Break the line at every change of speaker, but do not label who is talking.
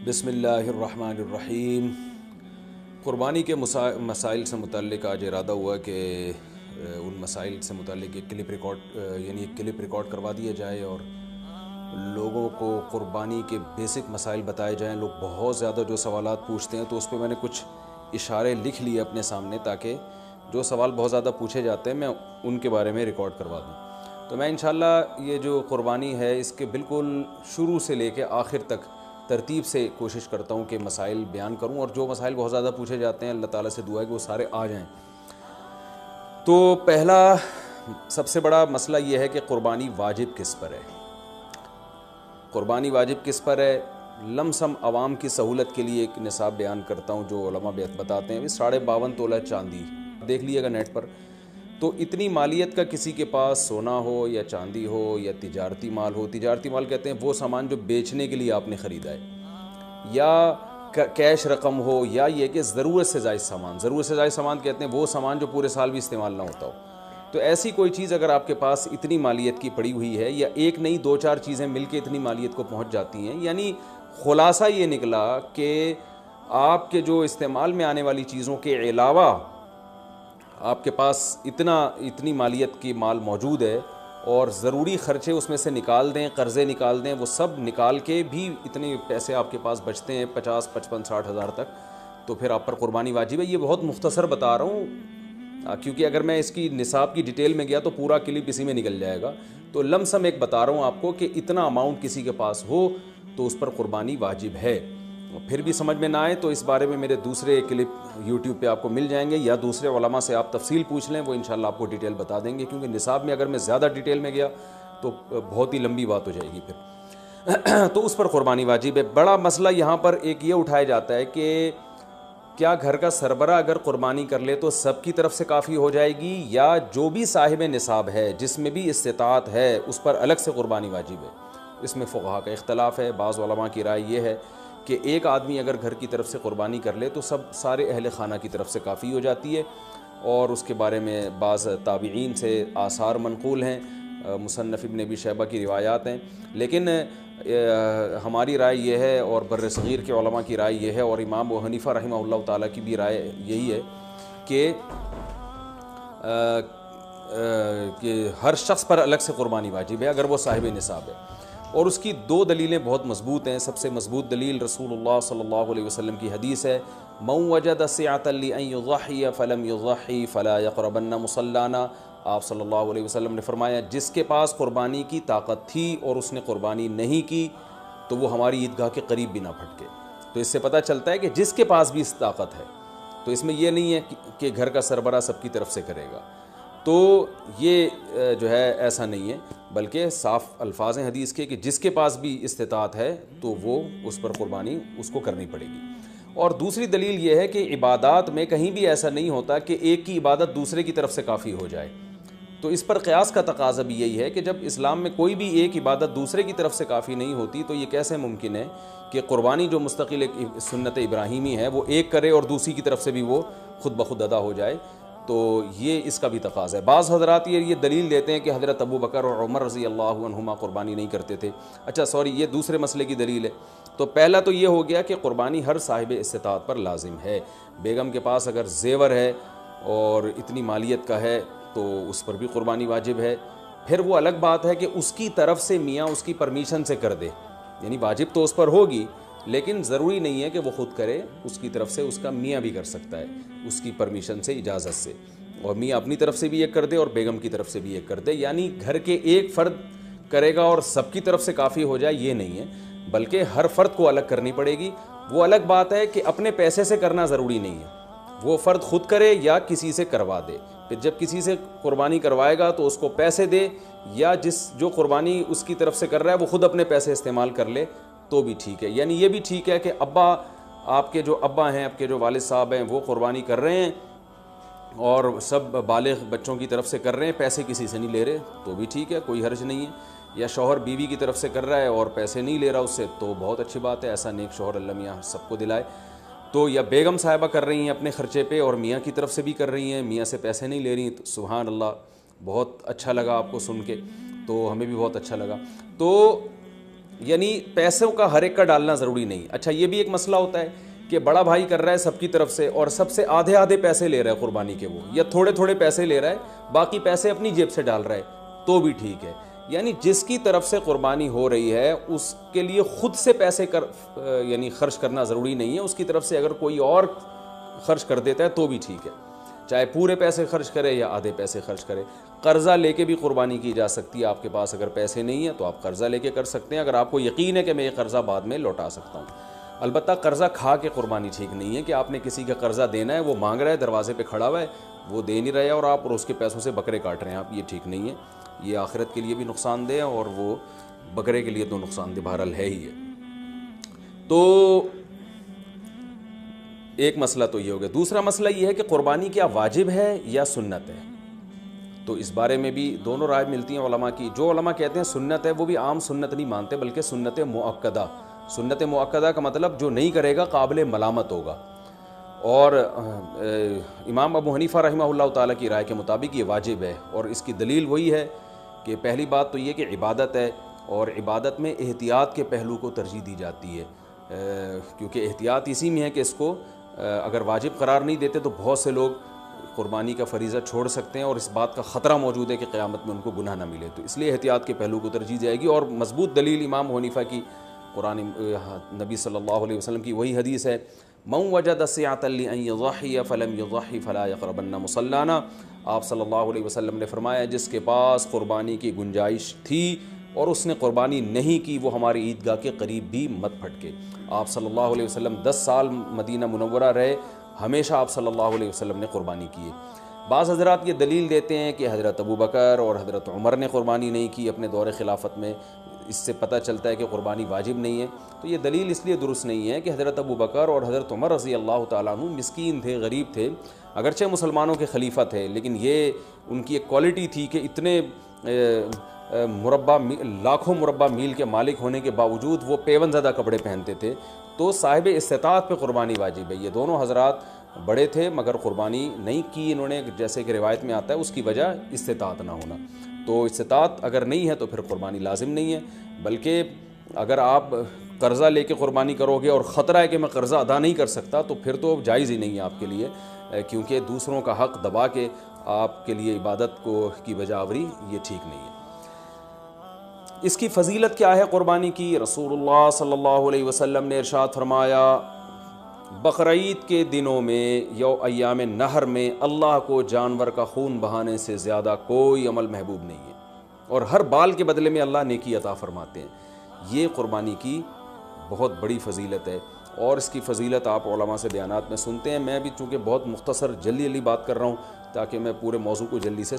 بسم اللہ الرحمن الرحیم۔ قربانی کے مسائل سے متعلق آج ارادہ ہوا کہ ان مسائل سے متعلق ایک کلپ ریکارڈ کروا دیا جائے اور لوگوں کو قربانی کے بیسک مسائل بتائے جائیں۔ لوگ بہت زیادہ جو سوالات پوچھتے ہیں تو اس پہ میں نے کچھ اشارے لکھ لیے اپنے سامنے، تاکہ جو سوال بہت زیادہ پوچھے جاتے ہیں میں ان کے بارے میں ریکارڈ کروا دوں۔ تو میں انشاءاللہ یہ جو قربانی ہے اس کے بالکل شروع سے لے کے آخر تک ترتیب سے کوشش کرتا ہوں کہ مسائل بیان کروں، اور جو مسائل بہت زیادہ پوچھے جاتے ہیں اللہ تعالیٰ سے دعا ہے کہ وہ سارے آ جائیں۔ تو پہلا سب سے بڑا مسئلہ یہ ہے کہ قربانی واجب کس پر ہے۔ قربانی واجب کس پر ہے؟ لم سم عوام کی سہولت کے لیے ایک نصاب بیان کرتا ہوں جو علماء بتاتے ہیں 52.5 تولہ چاندی، دیکھ لیے گا نیٹ پر۔ تو اتنی مالیت کا کسی کے پاس سونا ہو یا چاندی ہو یا تجارتی مال ہو، تجارتی مال کہتے ہیں وہ سامان جو بیچنے کے لیے آپ نے خریدا ہے، یا کیش رقم ہو، یا یہ کہ ضرورت سے زائد سامان، ضرورت سے زائد سامان کہتے ہیں وہ سامان جو پورے سال بھی استعمال نہ ہوتا ہو۔ تو ایسی کوئی چیز اگر آپ کے پاس اتنی مالیت کی پڑی ہوئی ہے، یا ایک نہیں 2-4 چیزیں مل کے اتنی مالیت کو پہنچ جاتی ہیں، یعنی خلاصہ یہ نکلا کہ آپ کے جو استعمال میں آنے والی چیزوں کے علاوہ آپ کے پاس اتنی مالیت کی مال موجود ہے، اور ضروری خرچے اس میں سے نکال دیں، قرضے نکال دیں، وہ سب نکال کے بھی اتنے پیسے آپ کے پاس بچتے ہیں 50، 55، 60 ہزار تک، تو پھر آپ پر قربانی واجب ہے۔ یہ بہت مختصر بتا رہا ہوں، کیونکہ اگر میں اس کی نصاب کی ڈیٹیل میں گیا تو پورا کلپ اسی میں نکل جائے گا۔ تو لم سم ایک بتا رہا ہوں آپ کو کہ اتنا اماؤنٹ کسی کے پاس ہو تو اس پر قربانی واجب ہے۔ پھر بھی سمجھ میں نہ آئے تو اس بارے میں میرے دوسرے کلپ یوٹیوب پہ آپ کو مل جائیں گے، یا دوسرے علماء سے آپ تفصیل پوچھ لیں، وہ انشاءاللہ آپ کو ڈیٹیل بتا دیں گے، کیونکہ نصاب میں اگر میں زیادہ ڈیٹیل میں گیا تو بہت ہی لمبی بات ہو جائے گی پھر۔ تو اس پر قربانی واجب ہے۔ بڑا مسئلہ یہاں پر ایک یہ اٹھایا جاتا ہے کہ کیا گھر کا سربراہ اگر قربانی کر لے تو سب کی طرف سے کافی ہو جائے گی، یا جو بھی صاحب نصاب ہے جس میں بھی استطاعت ہے اس پر الگ سے قربانی واجب ہے؟ اس میں فقہاء کا اختلاف ہے۔ بعض علماء کی رائے یہ ہے کہ ایک آدمی اگر گھر کی طرف سے قربانی کر لے تو سارے اہل خانہ کی طرف سے کافی ہو جاتی ہے، اور اس کے بارے میں بعض تابعین سے آثار منقول ہیں، مصنف ابن ابی شیبہ کی روایات ہیں۔ لیکن ہماری رائے یہ ہے، اور بر صغیر کے علماء کی رائے یہ ہے، اور امام ابو حنیفہ رحمہ اللہ تعالیٰ کی بھی رائے یہی ہے کہ ہر شخص پر الگ سے قربانی واجب ہے اگر وہ صاحب نصاب ہے۔ اور اس کی 2 دلیلیں بہت مضبوط ہیں۔ سب سے مضبوط دلیل رسول اللہ صلی اللہ علیہ وسلم کی حدیث ہے، من وجد سعة لأن يضحي فلم يضحي فلا يقربن مصلانا۔ آپ صلی اللہ علیہ وسلم نے فرمایا جس کے پاس قربانی کی طاقت تھی اور اس نے قربانی نہیں کی تو وہ ہماری عیدگاہ کے قریب بھی نہ پھٹکے۔ تو اس سے پتہ چلتا ہے کہ جس کے پاس بھی اس طاقت ہے، تو اس میں یہ نہیں ہے کہ گھر کا سربراہ سب کی طرف سے کرے گا، تو یہ جو ہے ایسا نہیں ہے، بلکہ صاف الفاظ ہیں حدیث کے کہ جس کے پاس بھی استطاعت ہے تو وہ اس پر قربانی اس کو کرنی پڑے گی۔ اور دوسری دلیل یہ ہے کہ عبادات میں کہیں بھی ایسا نہیں ہوتا کہ ایک کی عبادت دوسرے کی طرف سے کافی ہو جائے۔ تو اس پر قیاس کا تقاضا بھی یہی ہے کہ جب اسلام میں کوئی بھی ایک عبادت دوسرے کی طرف سے کافی نہیں ہوتی تو یہ کیسے ممکن ہے کہ قربانی جو مستقل ایک سنت ابراہیمی ہے وہ ایک کرے اور دوسری کی طرف سے بھی وہ خود بخود ادا ہو جائے؟ تو یہ اس کا بھی تقاضا ہے۔ بعض حضرات یہ دلیل دیتے ہیں کہ حضرت ابو بکر اور عمر رضی اللہ عنہما قربانی نہیں کرتے تھے۔ یہ دوسرے مسئلے کی دلیل ہے۔ تو پہلا تو یہ ہو گیا کہ قربانی ہر صاحب استطاعت پر لازم ہے۔ بیگم کے پاس اگر زیور ہے اور اتنی مالیت کا ہے تو اس پر بھی قربانی واجب ہے۔ پھر وہ الگ بات ہے کہ اس کی طرف سے میاں اس کی پرمیشن سے کر دے، یعنی واجب تو اس پر ہوگی لیکن ضروری نہیں ہے کہ وہ خود کرے، اس کی طرف سے اس کا میاں بھی کر سکتا ہے اس کی پرمیشن سے، اجازت سے، اور میاں اپنی طرف سے بھی ایک کر دے اور بیگم کی طرف سے بھی ایک کر دے۔ یعنی گھر کے ایک فرد کرے گا اور سب کی طرف سے کافی ہو جائے یہ نہیں ہے، بلکہ ہر فرد کو الگ کرنی پڑے گی۔ وہ الگ بات ہے کہ اپنے پیسے سے کرنا ضروری نہیں ہے، وہ فرد خود کرے یا کسی سے کروا دے۔ پھر جب کسی سے قربانی کروائے گا تو اس کو پیسے دے، یا جو قربانی اس کی طرف سے کر رہا ہے وہ خود اپنے پیسے استعمال کر لے تو بھی ٹھیک ہے۔ یعنی یہ بھی ٹھیک ہے کہ آپ کے جو ابا ہیں، آپ کے جو والد صاحب ہیں وہ قربانی کر رہے ہیں اور سب بالغ بچوں کی طرف سے کر رہے ہیں، پیسے کسی سے نہیں لے رہے تو بھی ٹھیک ہے، کوئی حرج نہیں ہے۔ یا شوہر بیوی کی طرف سے کر رہا ہے اور پیسے نہیں لے رہا اس سے تو بہت اچھی بات ہے، ایسا نیک شوہر اللہ میاں سب کو دلائے۔ تو یا بیگم صاحبہ کر رہی ہیں اپنے خرچے پہ اور میاں کی طرف سے بھی کر رہی ہیں، میاں سے پیسے نہیں لے رہی ہیں، تو سبحان اللہ، بہت اچھا لگا آپ کو سن کے، تو ہمیں بھی بہت اچھا لگا۔ تو یعنی پیسوں کا ہر ایک کا ڈالنا ضروری نہیں. اچھا یہ بھی ایک مسئلہ ہوتا ہے کہ بڑا بھائی کر رہا ہے سب کی طرف سے اور سب سے آدھے آدھے پیسے لے رہا ہے قربانی کے, وہ یا تھوڑے تھوڑے پیسے لے رہا ہے, باقی پیسے اپنی جیب سے ڈال رہا ہے, تو بھی ٹھیک ہے. یعنی جس کی طرف سے قربانی ہو رہی ہے اس کے لیے خود سے پیسے یعنی خرچ کرنا ضروری نہیں ہے, اس کی طرف سے اگر کوئی اور خرچ کر دیتا ہے تو بھی ٹھیک ہے, چاہے پورے پیسے خرچ کرے یا آدھے پیسے خرچ کرے. قرضہ لے کے بھی قربانی کی جا سکتی ہے. آپ کے پاس اگر پیسے نہیں ہیں تو آپ قرضہ لے کے کر سکتے ہیں, اگر آپ کو یقین ہے کہ میں یہ قرضہ بعد میں لوٹا سکتا ہوں. البتہ قرضہ کھا کے قربانی ٹھیک نہیں ہے کہ آپ نے کسی کا قرضہ دینا ہے, وہ مانگ رہا ہے, دروازے پہ کھڑا ہوا ہے, وہ دے نہیں رہے اور آپ اس کے پیسوں سے بکرے کاٹ رہے ہیں آپ, یہ ٹھیک نہیں ہے. یہ آخرت کے لیے بھی نقصان دہ ہے اور وہ بکرے کے لیے تو نقصان دہ بہرحال ہے ہی ہے. تو ایک مسئلہ تو یہ ہو گیا. دوسرا مسئلہ یہ ہے کہ قربانی کیا واجب ہے یا سنت ہے, تو اس بارے میں بھی دونوں رائے ملتی ہیں علماء کی. جو علماء کہتے ہیں سنت ہے وہ بھی عام سنت نہیں مانتے بلکہ سنت مؤکدہ. سنت مؤکدہ کا مطلب جو نہیں کرے گا قابل ملامت ہوگا. اور امام ابو حنیفہ رحمہ اللہ تعالیٰ کی رائے کے مطابق یہ واجب ہے, اور اس کی دلیل وہی ہے کہ پہلی بات تو یہ کہ عبادت ہے, اور عبادت میں احتیاط کے پہلو کو ترجیح دی جاتی ہے, کیونکہ احتیاط اسی میں ہے کہ اس کو اگر واجب قرار نہیں دیتے تو بہت سے لوگ قربانی کا فریضہ چھوڑ سکتے ہیں اور اس بات کا خطرہ موجود ہے کہ قیامت میں ان کو گناہ نہ ملے. تو اس لیے احتیاط کے پہلو کو ترجیح جائے گی. اور مضبوط دلیل امام حنیفہ کی قرآن نبی صلی اللہ علیہ وسلم کی وہی حدیث ہے, من وجد سعۃ لأن یضحی فلم یضحی فلا یقربن مصلانا. آپ صلی اللہ علیہ وسلم نے فرمایا جس کے پاس قربانی کی گنجائش تھی اور اس نے قربانی نہیں کی وہ ہماری عیدگاہ کے قریب بھی مت پھٹکے. آپ صلی اللہ علیہ وسلم 10 سال مدینہ منورہ رہے, ہمیشہ آپ صلی اللہ علیہ وسلم نے قربانی کی ہے. بعض حضرات یہ دلیل دیتے ہیں کہ حضرت ابو بکر اور حضرت عمر نے قربانی نہیں کی اپنے دور خلافت میں, اس سے پتہ چلتا ہے کہ قربانی واجب نہیں ہے. تو یہ دلیل اس لیے درست نہیں ہے کہ حضرت ابو بکر اور حضرت عمر رضی اللہ تعالیٰ عنہ مسکین تھے, غریب تھے, اگرچہ مسلمانوں کے خلیفہ تھے, لیکن یہ ان کی ایک کوالٹی تھی کہ اتنے لاکھوں مربع میل کے مالک ہونے کے باوجود وہ پیون زدہ کپڑے پہنتے تھے. تو صاحب استطاعت پہ قربانی واجب ہے. یہ دونوں حضرات بڑے تھے مگر قربانی نہیں کی انہوں نے, جیسے کہ روایت میں آتا ہے اس کی وجہ استطاعت نہ ہونا. تو استطاعت اگر نہیں ہے تو پھر قربانی لازم نہیں ہے, بلکہ اگر آپ قرضہ لے کے قربانی کرو گے اور خطرہ ہے کہ میں قرضہ ادا نہیں کر سکتا تو پھر تو جائز ہی نہیں ہے آپ کے لیے, کیونکہ دوسروں کا حق دبا کے آپ کے لیے عبادت کی وجہ آوری یہ ٹھیک نہیں ہے. اس کی فضیلت کیا ہے قربانی کی؟ رسول اللہ صلی اللہ علیہ وسلم نے ارشاد فرمایا بقرعید کے دنوں میں یا ایام نحر میں اللہ کو جانور کا خون بہانے سے زیادہ کوئی عمل محبوب نہیں ہے, اور ہر بال کے بدلے میں اللہ نیکی عطا فرماتے ہیں. یہ قربانی کی بہت بڑی فضیلت ہے, اور اس کی فضیلت آپ علماء سے بیانات میں سنتے ہیں. میں بھی چونکہ بہت مختصر جلدی بات کر رہا ہوں تاکہ میں پورے موضوع کو جلدی سے